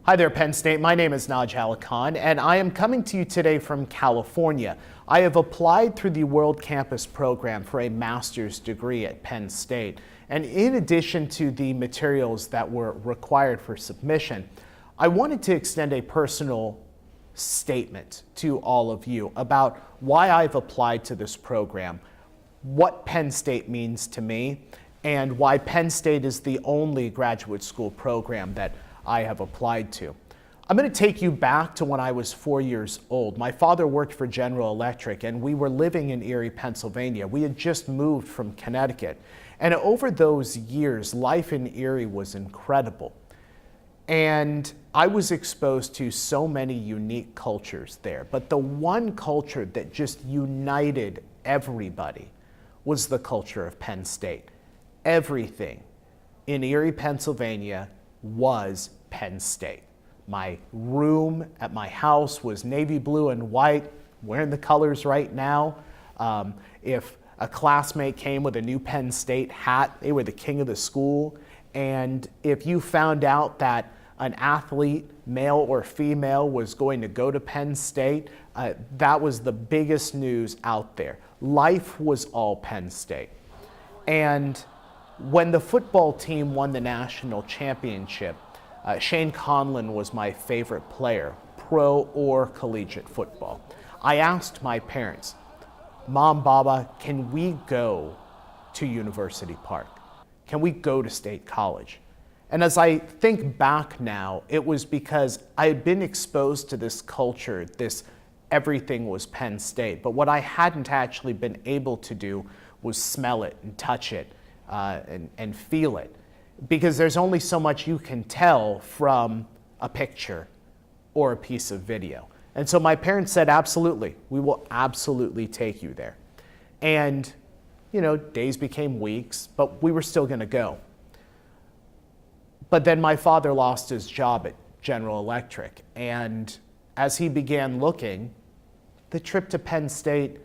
Hi there, Penn State. My name is Naj Alikhan, and I am coming to you today from California. I have applied through the World Campus program for a master's degree at Penn State. And in addition to the materials that were required for submission, I wanted to extend a personal statement to all of you about why I've applied to this program, what Penn State means to me, and why Penn State is the only graduate school program that I have applied to. I'm going to take you back to when I was 4 years old. My father worked for General Electric, and we were living in Erie, Pennsylvania. We had just moved from Connecticut. And over those years, life in Erie was incredible. And I was exposed to so many unique cultures there. But the one culture that just united everybody was the culture of Penn State. Everything in Erie, Pennsylvania was Penn State. My room at my house was navy blue and white, wearing the colors right now. If a classmate came with a new Penn State hat, they were the king of the school. And if you found out that an athlete, male or female, was going to go to Penn State, that was the biggest news out there. Life was all Penn State. And when the football team won the national championship, Shane Conlon was my favorite player, pro or collegiate football. I asked my parents, Mom, Baba, can we go to University Park? Can we go to State College? And as I think back now, it was because I had been exposed to this culture, this everything was Penn State. But what I hadn't actually been able to do was smell it and touch it and feel it. Because there's only so much you can tell from a picture or a piece of video. And so my parents said, absolutely, we will absolutely take you there. And, you know, days became weeks, but we were still going to go. But then my father lost his job at General Electric. And as he began looking, the trip to Penn State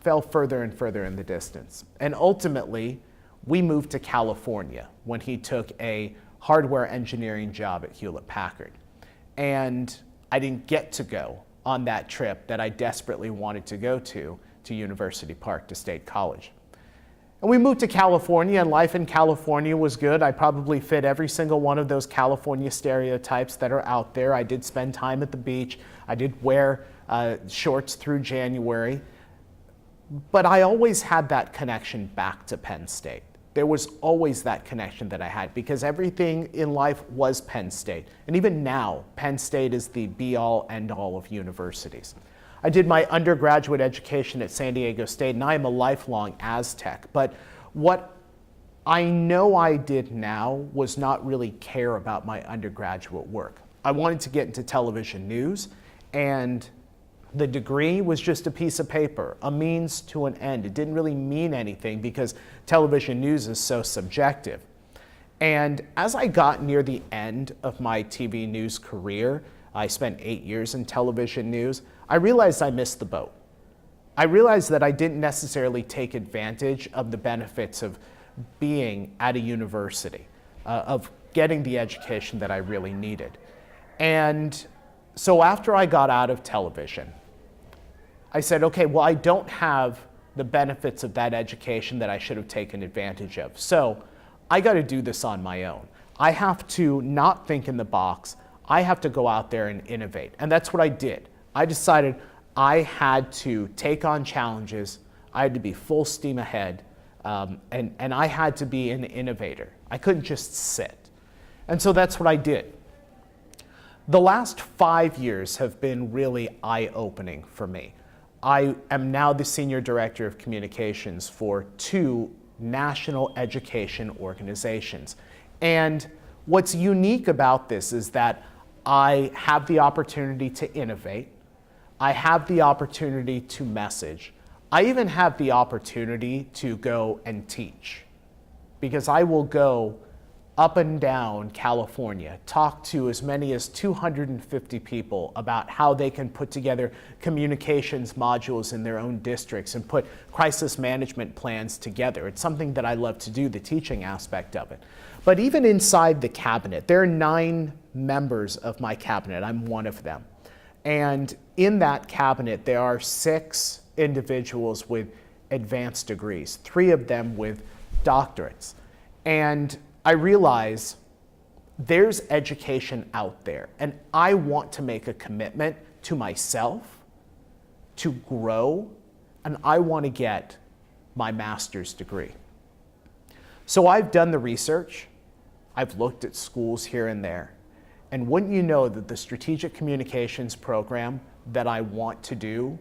fell further and further in the distance. And ultimately, we moved to California when he took a hardware engineering job at Hewlett-Packard. And I didn't get to go on that trip that I desperately wanted to go to University Park, to State College. And we moved to California, and life in California was good. I probably fit every single one of those California stereotypes that are out there. I did spend time at the beach. I did wear shorts through January. But I always had that connection back to Penn State. There was always that connection that I had because everything in life was Penn State. And even now, Penn State is the be-all, end-all of universities. I did my undergraduate education at San Diego State, and I am a lifelong Aztec. But what I know I did now was not really care about my undergraduate work. I wanted to get into television news, and the degree was just a piece of paper, a means to an end. It didn't really mean anything because television news is so subjective. And as I got near the end of my TV news career, I spent 8 years in television news, I realized I missed the boat. I realized that I didn't necessarily take advantage of the benefits of being at a university, of getting the education that I really needed. And so after I got out of television, I said, okay, well, I don't have the benefits of that education that I should have taken advantage of. So I got to do this on my own. I have to not think in the box. I have to go out there and innovate. And that's what I did. I decided I had to take on challenges. I had to be full steam ahead. And I had to be an innovator. I couldn't just sit. And so that's what I did. The last 5 years have been really eye-opening for me. I am now the Senior Director of Communications for 2 national education organizations. And what's unique about this is that I have the opportunity to innovate. I have the opportunity to message. I even have the opportunity to go and teach, because I will go up and down California, talk to as many as 250 people about how they can put together communications modules in their own districts and put crisis management plans together. It's something that I love to do, the teaching aspect of it. But even inside the cabinet, there are 9 members of my cabinet. I'm one of them. And in that cabinet, there are 6 individuals with advanced degrees, 3 of them with doctorates. And I realize there's education out there, and I want to make a commitment to myself to grow, and I want to get my master's degree. So I've done the research, I've looked at schools here and there, and wouldn't you know that the strategic communications program that I want to do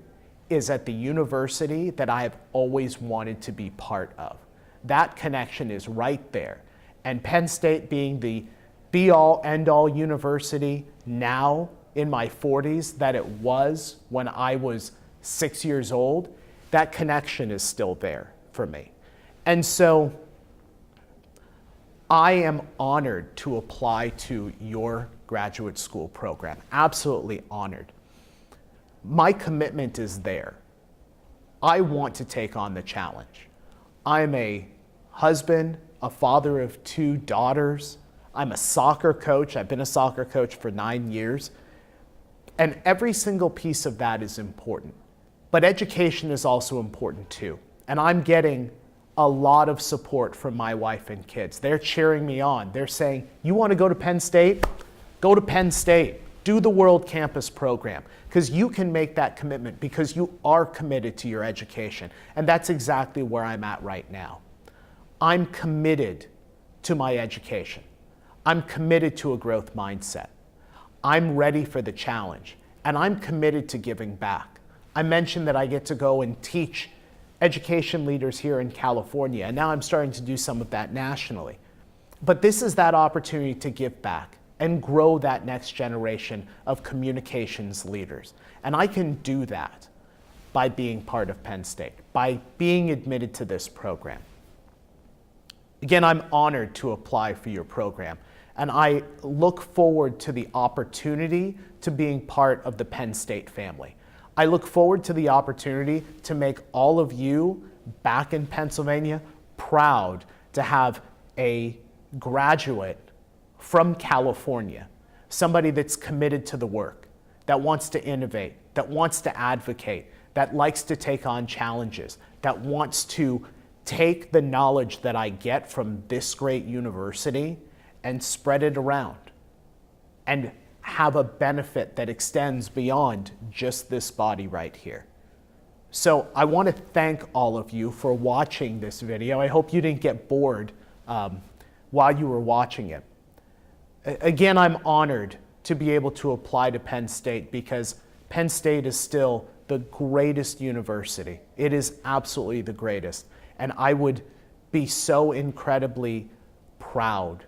is at the university that I have always wanted to be part of. That connection is right there. And Penn State being the be-all, end-all university now in my 40s that it was when I was 6 years old, that connection is still there for me. And so I am honored to apply to your graduate school program, absolutely honored. My commitment is there. I want to take on the challenge. I'm a husband, a father of 2 daughters. I'm a soccer coach. I've been a soccer coach for 9 years. And every single piece of that is important. But education is also important too. And I'm getting a lot of support from my wife and kids. They're cheering me on. They're saying, you want to go to Penn State? Go to Penn State. Do the World Campus program, because you can make that commitment because you are committed to your education. And that's exactly where I'm at right now. I'm committed to my education. I'm committed to a growth mindset. I'm ready for the challenge, and I'm committed to giving back. I mentioned that I get to go and teach education leaders here in California, and now I'm starting to do some of that nationally. But this is that opportunity to give back and grow that next generation of communications leaders. And I can do that by being part of Penn State, by being admitted to this program. Again, I'm honored to apply for your program, and I look forward to the opportunity to being part of the Penn State family. I look forward to the opportunity to make all of you back in Pennsylvania proud to have a graduate from California, somebody that's committed to the work, that wants to innovate, that wants to advocate, that likes to take on challenges, that wants to take the knowledge that I get from this great university and spread it around and have a benefit that extends beyond just this body right here. So I want to thank all of you for watching this video. I hope you didn't get bored while you were watching it. Again, I'm honored to be able to apply to Penn State because Penn State is still the greatest university. It is absolutely the greatest. And I would be so incredibly proud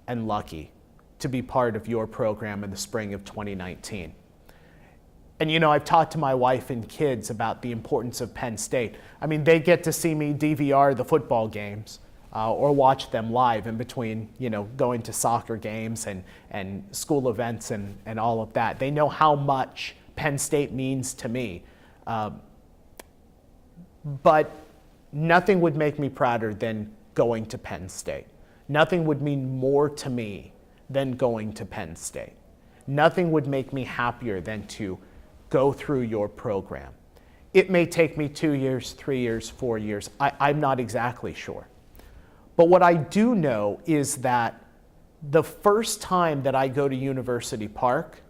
and lucky to be part of your program in the spring of 2019. And you know, I've talked to my wife and kids about the importance of Penn State. I mean, they get to see me DVR the football games or watch them live in between, you know, going to soccer games and school events and all of that. They know how much Penn State means to me. But nothing would make me prouder than going to Penn State. Nothing would mean more to me than going to Penn State. Nothing would make me happier than to go through your program. It may take me 2 years, 3 years, 4 years. I'm not exactly sure. But what I do know is that the first time that I go to University Park,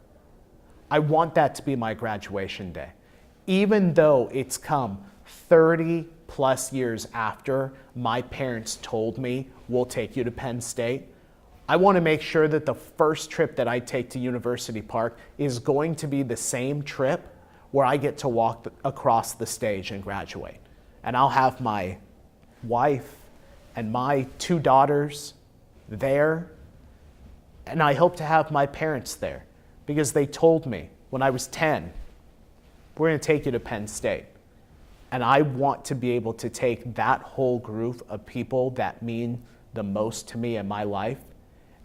I want that to be my graduation day. Even though it's come 30 plus years after my parents told me, we'll take you to Penn State, I want to make sure that the first trip that I take to University Park is going to be the same trip where I get to walk across the stage and graduate. And I'll have my wife and my 2 daughters there, and I hope to have my parents there because they told me when I was 10, we're going to take you to Penn State. And I want to be able to take that whole group of people that mean the most to me in my life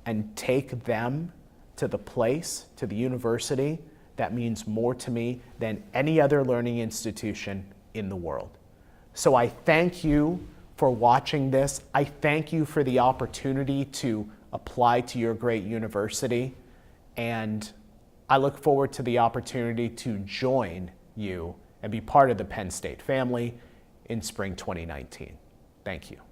and take them to the place, to the university that means more to me than any other learning institution in the world. So I thank you for watching this. I thank you for the opportunity to apply to your great university, and I look forward to the opportunity to join you and be part of the Penn State family in spring 2019. Thank you.